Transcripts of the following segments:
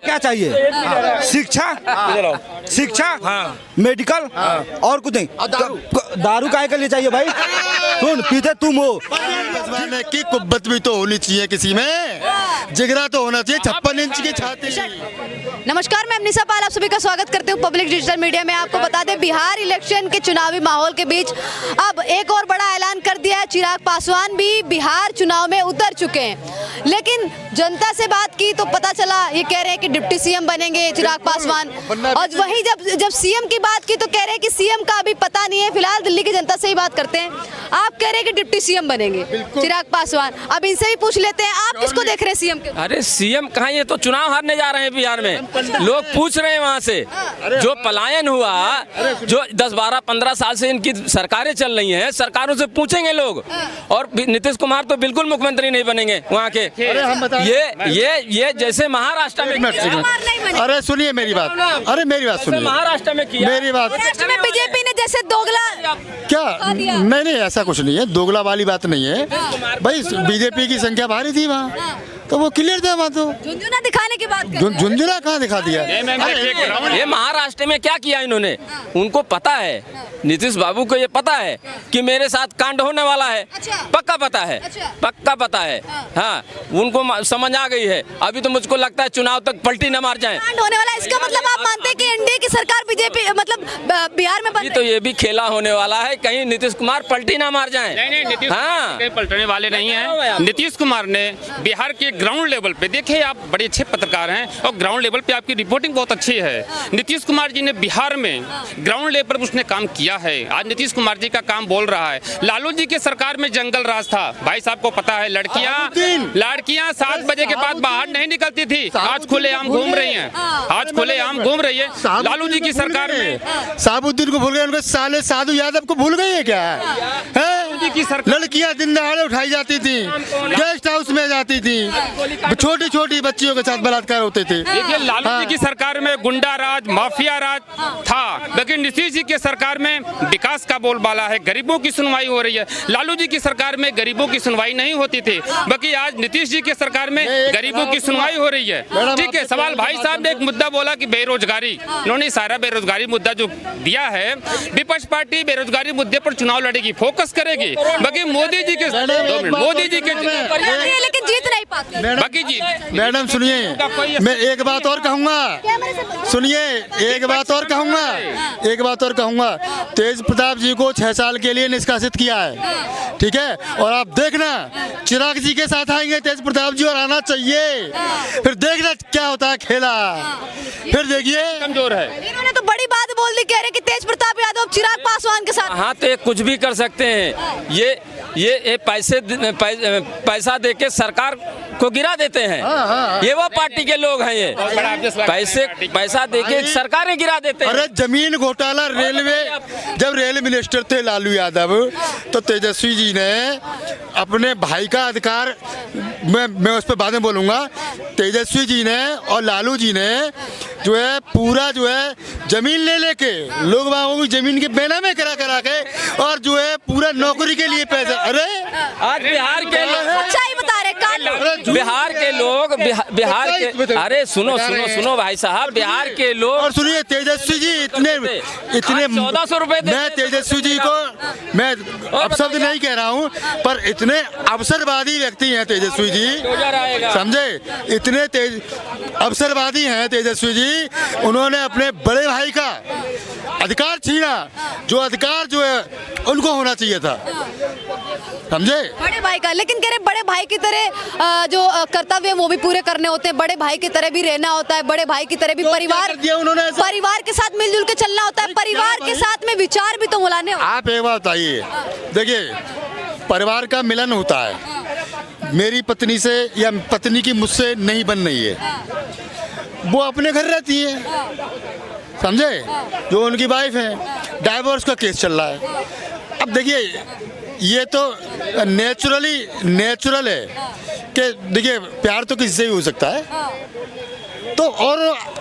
क्या चाहिए? शिक्षा, मेडिकल और कुछ नहीं। दारू काहे के लिए चाहिए भाई? सुन, पीते तुम हो। की कुब्बत भी तो होनी चाहिए किसी में, जिगरा तो होना चाहिए। 56 इंच की छाती। नमस्कार, मैं अमनीसा पाल आप सभी का स्वागत करती हूँ पब्लिक डिजिटल मीडिया में। आपको बता दें, बिहार इलेक्शन के चुनावी माहौल के बीच अब एक और बड़ा ऐलान कर दिया है। चिराग पासवान भी बिहार चुनाव में उतर चुके हैं, लेकिन जनता से बात की तो पता चला ये कह रहे हैं कि डिप्टी सीएम बनेंगे चिराग पासवान। और वहीं जब सीएम की बात की तो कह रहे हैं कि सीएम का अभी पता नहीं है। फिलहाल दिल्ली की जनता से ही बात करते हैं। आप कह रहे हैं कि डिप्टी सीएम बनेंगे चिराग पासवान, अब इनसे भी पूछ लेते हैं, आप किसको देख रहे हैं सीएम के? अरे सीएम कहाँ, ये तो चुनाव हारने जा रहे हैं बिहार में। लोग पूछ रहे हैं वहाँ से, जो पलायन हुआ, जो 10, 12, 15 साल से इनकी सरकारें चल रही हैं, सरकारों से पूछेंगे लोग। और नीतीश कुमार तो बिल्कुल मुख्यमंत्री नहीं बनेंगे वहाँ के। ये जैसे महाराष्ट्र में, अरे सुनिए मेरी बात, अरे मेरी बात सुनिए। महाराष्ट्र में किया, मेरी बात, बीजेपी ने जैसे दोगला क्या? नहीं, ऐसा कुछ नहीं है, दोगला वाली बात नहीं है भाई। बीजेपी की संख्या भारी थी वहाँ, तो वो क्लियर था वहाँ। तो झुंझुना दिखाने की बात, झुंझुना कहाँ दिखा दिया? ये महाराष्ट्र में क्या किया इन्होंने, उनको पता है। नीतीश बाबू को ये पता है कि मेरे साथ कांड होने वाला है। पक्का पता है, पक्का पता है। हाँ, उनको समझ आ गई है। अभी तो मुझको लगता है चुनाव तक पलटी न मार जाए। कांड होने वाला, इसका मतलब आप मानते हैं कि एनडीए की सरकार बीजेपी मतलब बिहार में तो ये भी खेला होने वाला है, कहीं नीतीश कुमार पलटी ना मार जाए। नहीं, नीतीश हाँ, पलटने वाले नहीं हैं। नीतीश कुमार ने बिहार के ग्राउंड लेवल पे, देखिए आप बड़े अच्छे पत्रकार हैं और ग्राउंड लेवल पे आपकी रिपोर्टिंग बहुत अच्छी है। नीतीश कुमार जी ने बिहार में ग्राउंड लेवल पर उसने काम किया है। आज नीतीश कुमार जी का काम बोल रहा है। लालू जी के सरकार में जंगल राज था, भाई साहब को पता है। लड़कियां 7 बजे के बाद बाहर नहीं निकलती थी, आज खुलेआम घूम रही हैं। आज खुलेआम घूम रही है। लालू जी की सरकार में साबुद्दीन को भूल गए, उनके साले साधु यादव को भूल गए क्या? लड़कियां दिन दहाड़े उठाई जाती थी, गेस्ट हाउस में जाती थी, छोटी छोटी बच्चियों के साथ बलात्कार होते थे। देखिए, लालू जी की सरकार में गुंडा राज, माफिया राज था, लेकिन नीतीश जी की सरकार में विकास का बोलबाला है, गरीबों की सुनवाई हो रही है। लालू जी की सरकार में गरीबों की सुनवाई नहीं होती थी, बाकी आज नीतीश जी की सरकार में गरीबों की सुनवाई हो रही है। ठीक है, सवाल भाई साहब ने एक मुद्दा बोला कि बेरोजगारी, उन्होंने सारा बेरोजगारी मुद्दा जो दिया है, विपक्ष पार्टी बेरोजगारी मुद्दे पर चुनाव लड़ेगी, फोकस करेगी। बाकी मोदी जी के लेकिन जीत नहीं पाते। बाकी जी मैडम सुनिए, मैं एक बात और कहूँगा, सुनिए एक बात और कहूँगा। तेज प्रताप जी को 6 साल के लिए निष्कासित किया है, ठीक है? और आप देखना चिराग जी के साथ आएंगे तेज प्रताप जी, और आना चाहिए। फिर देखना क्या होता है खेला, फिर देखिए। कमजोर है, इन्होंने तो बड़ी बात बोल दी, कह रहे कि तेज प्रताप यादव चिराग पासवान के साथ। हाँ, तो ये कुछ भी कर सकते हैं। ये पैसा देके सरकार को गिरा देते हैं। ये वो पार्टी के लोग हैं, ये पैसा देके सरकारें गिरा देते हैं। अरे जमीन घोटाला, रेलवे, जब रेल मिनिस्टर थे लालू यादव, तो तेजस्वी जी ने अपने भाई का अधिकार, मैं उस पर बाद में बोलूँगा, तेजस्वी जी ने और लालू जी ने जो है पूरा जो है जमीन ले लेके लोग बागों की जमीन के बेनामे करा के, और जो है पूरा नौकरी के लिए पैसा। अरे आज बिहार के लोग सच्चाई बता रहे, बिहार के अरे सुनो भाई साहब, बिहार के लोग। और सुनिए, तेजस्वी जी इतने 1400 रुपए, मैं तेजस्वी जी को मैं अब शब्द नहीं कह रहा हूँ, पर इतने अवसरवादी व्यक्ति हैं तेजस्वी जी, समझे? इतने अवसरवादी हैं तेजस्वी जी। उन्होंने अपने बड़े भाई का अधिकार छीना, जो अधिकार जो है उनको होना चाहिए था, समझे? बड़े भाई का, लेकिन कह रहे बड़े भाई की तरह जो कर्तव्य वो भी पूरे करने होते हैं, बड़े भाई की तरह भी रहना होता है, बड़े भाई की तरह भी परिवार के साथ मिलजुल के चलना होता है, परिवार के साथ में विचार भी तो मिलाने होते हैं। आप एक बात बताइए, देखिए परिवार का मिलन होता है। मेरी पत्नी से या पत्नी की मुझसे नहीं बन रही है, वो अपने घर रहती है, समझे? जो उनकी वाइफ है, डाइवोर्स का केस चल रहा है। अब देखिए, ये तो नेचुरल है कि देखिए प्यार तो किसी से भी हो सकता है। तो और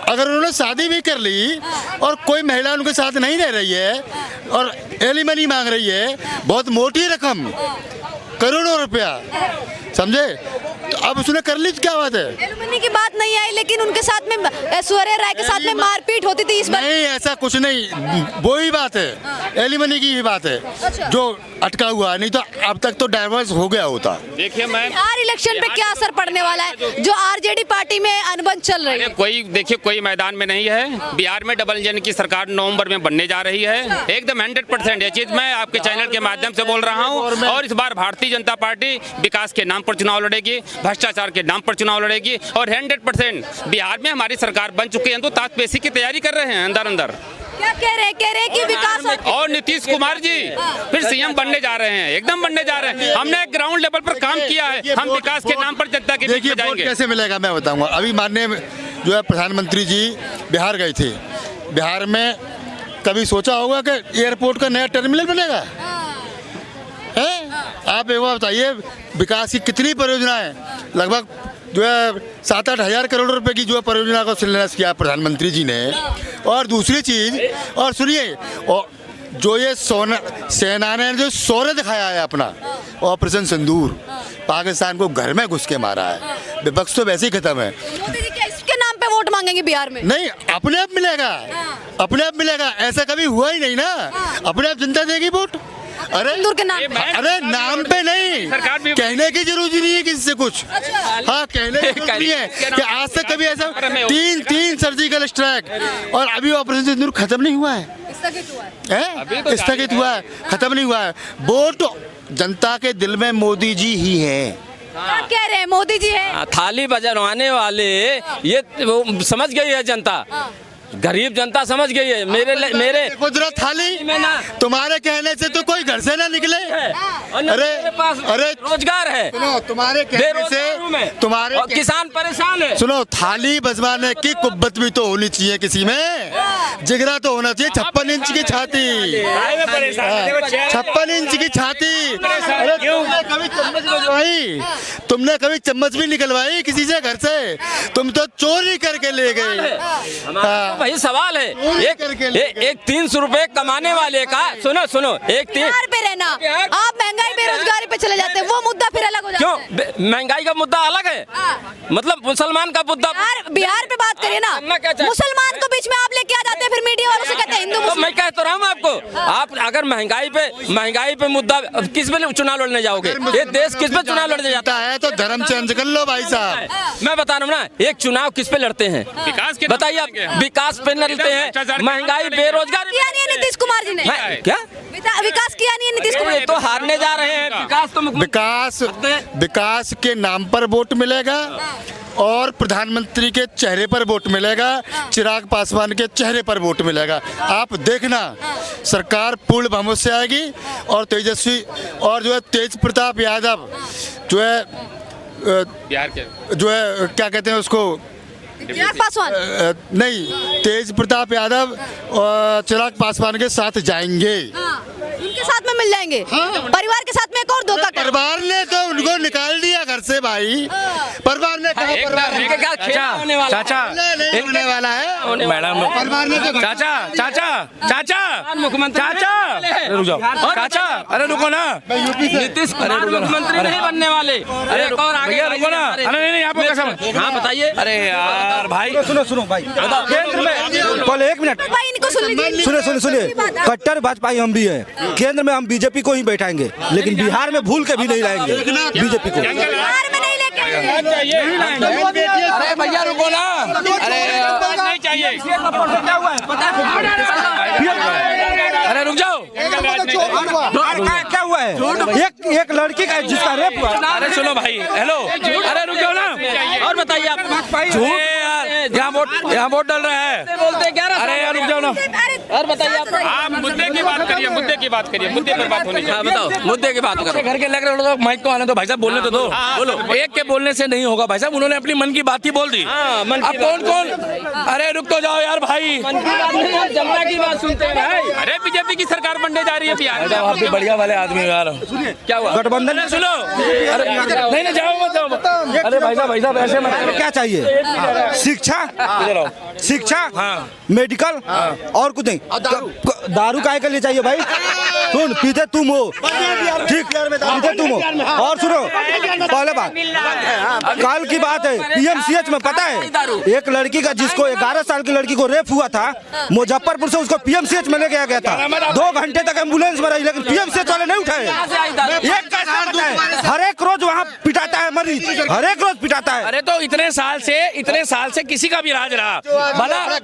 अगर उन्होंने शादी भी कर ली और कोई महिला उनके साथ नहीं रह रही है और एलिमनी मांग रही है, बहुत मोटी रकम, करोड़ों रुपया, समझे? तो अब उसने कर ली तो क्या बात है? एलुमनी की बात नहीं आई, लेकिन उनके साथ में ऐश्वर्या राय के साथ में मारपीट होती थी इस बार। नहीं, ऐसा कुछ नहीं, वो ही बात है, एलिमनी की ही बात है अच्छा। जो अटका हुआ है, नहीं तो अब तक तो डाइवर्स हो गया होता। देखिए मैं बिहार इलेक्शन पे क्या असर पड़ने वाला है जो आरजेडी पार्टी में अनबन चल रही है? कोई देखिए कोई मैदान में नहीं है। बिहार में डबल इंजन की सरकार नवंबर में बनने जा रही है, एकदम 100% ये चीज मैं आपके चैनल के माध्यम से बोल रहा हूँ। और इस बार भारतीय जनता पार्टी विकास के नाम पर चुनाव लड़ेगी, भ्रष्टाचार के नाम पर चुनाव लड़ेगी और 100% बिहार में हमारी सरकार बन चुकी है तो ताजपेशी की तैयारी कर रहे हैं अंदर अंदर। क्या कह रहे हैं कि विकास और नीतीश कुमार जी फिर सीएम बनने जा रहे हैं, एकदम बनने जा रहे हैं। हमने ग्राउंड लेवल पर काम किया है, हम विकास के नाम पर जनता के बीच देखिए में वोट जाएंगे। कैसे मिलेगा मैं बताऊंगा। अभी माननीय जो है प्रधानमंत्री जी बिहार गए थे, बिहार में कभी सोचा होगा कि एयरपोर्ट का नया टर्मिनल बनेगा? है? आप एक बार बताइए, विकास की कितनी परियोजनाएं, लगभग जो है 7-8 हज़ार करोड़ रुपए की जो है परियोजना का शिलान्यास किया प्रधानमंत्री जी ने। और दूसरी चीज, और सुनिए, और जो ये सेना ने जो शौर्य दिखाया है अपना, ऑपरेशन सिंदूर, पाकिस्तान को घर में घुस के मारा है, विपक्ष तो वैसे ही खत्म है। मोदी जी क्या इसके नाम पे वोट मांगेंगे बिहार में? नहीं, अपने आप मिलेगा, अपने आप मिलेगा, ऐसा कभी हुआ ही नहीं ना, अपने आप जनता देगी वोट। अरे सिंदूर के नाम पे? अरे नाम पे नहीं, कहने की जरूरत नहीं है किसी से कुछ। हाँ, कहने की जरूरत नहीं है कि आज तक कभी ऐसा तीन सर्जिकल स्ट्राइक और अभी ऑपरेशन सिंदूर खत्म नहीं हुआ है, स्थगित हुआ है, खत्म नहीं हुआ है। वोट जनता के दिल में मोदी जी ही है। क्या कह रहे हैं, मोदी जी है? थाली बजवाने वाले ये वो समझ गई है जनता, गरीब जनता समझ गई है। मेरे कुदरत थाली में ना, तुम्हारे कहने से तो कोई घर से ना निकले। अरे रोजगार है, तुम्हारे कहने से तुम्हारे और किसान परेशान है। सुनो, थाली बजवाने की कुब्बत भी तो होनी चाहिए किसी में, जिगरा तो होना चाहिए। 56 इंच की छाती, 56 इंच की छाती। अरे तुमने कभी चम्मच बजवाई? तुमने कभी चम्मच भी निकलवाई किसी से घर से? तुम तो चोरी करके ले गए। वही सवाल है, एक 300 रुपए कमाने वाले का, सुनो एक बिहार पे रहना, आप महंगाई बेरोजगारी पे चले जाते हैं, वो मुद्दा फिर अलग हो जाता है। क्यों महंगाई का मुद्दा अलग है? मतलब मुसलमान का मुद्दा, बिहार पे बात करिए ना, मुसलमान को बीच में आप लेके आ जाते हैं, फिर मीडिया वालों से कहते हैं हिंदू तो मुस्लिम। मैं कह तो रहा हूँ आपको, आप अगर महंगाई पे मुद्दा किस पे चुनाव लड़ने जाओगे? ये देश किस पे चुनाव लड़ने जाता है? तो धर्म चेंज कर लो भाई साहब। मैं बता रहा हूँ ना, एक चुनाव किस पे लड़ते हैं? विकास के बताइए आप, विकास पे लड़ते हैं, महंगाई बेरोजगारी किया नहीं है नीतीश कुमार जी ने? क्या विकास किया नहीं है नीतीश कुमार? ये तो हारने जा रहे हैं। विकास के नाम पर वोट मिलेगा और प्रधानमंत्री के चेहरे पर वोट मिलेगा, चिराग पासवान के चेहरे पर वोट मिलेगा। आप देखना, सरकार पूर्ण बहुमत से आएगी और तेजस्वी और जो है तेज प्रताप यादव जो है बिहार के जो है क्या कहते हैं उसको, चिराग पासवान नहीं, तेज प्रताप यादव और चिराग पासवान के साथ जाएंगे। उनके साथ में मिल जाएंगे। परिवार के साथ में एक और धोखा कर। परिवार ने तो उनको निकाल दिया घर से भाई। परिवार ने कहा चाचा नहीं होने वाला है मैडम, परिवार ने तो चाचा मुख्यमंत्री रुक जाओ चाचा, अरे रुको ना, नीतीश कुमार मुख्यमंत्री नहीं बनने वाले। अरे भैया रुको ना, अरे नहीं आपको कैसा? हाँ बताइए। अरे यार भाई, सुनो भाई, केंद्र में पहले 1 मिनट भाई इनको सुन लीजिए। सुनिए, कट्टर भाजपाई हम भी हैं, केंद्र में हम बीजेपी को ही बैठाएंगे, लेकिन बिहार में भूल के भी नहीं लाएंगे बीजेपी को। बिहार में नहीं लेके अरे भैया रुको ना, नहीं चाहिए। अरे रुक जाओ, क्या हुआ है? एक लड़की का जिसका रेप हुआ। अरे सुनो भाई, हेलो, अरे रुक जाओ ना। और बताइए आप, यार यहाँ वोट डल रहा है, बोलते क्या? अरे यार रुक जाओ ना। और बताइए आप मुद्दे की बात करिए, मुद्दे की बात करिए, मुद्दे पर बात होनी चाहिए। हाँ बताओ, मुद्दे की बात करो। घर के लग रहे हो, माइक को आने दो भाई साहब, बोलने तो दो। बोलो, एक के बोलने से नहीं होगा भाई साहब, उन्होंने अपनी मन की बात ही बोल दी। अब कौन? अरे रुक तो जाओ यार भाई, जनता की बात सुनते हैं भाई। अरे बीजेपी की सरकार बनने जा रही है बिहार में। आप भी बढ़िया वाले आदमी हो यार। क्या हुआ? गठबंधन सुनो, अरे नहीं जाओ मत। अरे भाई साहब ऐसे मत। क्या चाहिए? शिक्षा, इधर आओ। शिक्षा, हाँ। मेडिकल और कुछ नहीं। दारू काहे के लिए चाहिए भाई? सुन, पीते तुम हो, ठीक, पीते तुम हो। और सुनो, पहले बात, कल की बात है, पीएमसीएच में पता है, एक लड़की का जिसको 11 साल की लड़की को रेप हुआ था, मुजफ्फरपुर से उसको पीएमसीएच में ले गया था। 2 घंटे तक एम्बुलेंस में रही, लेकिन पीएमसीएच वाले नहीं उठाए। एक कैसा होता है? हर एक रोज वहाँ पिटाता है मरीज, हर एक रोज पिटाता है। अरे तो इतने साल से किसी का भी इलाज रहा भला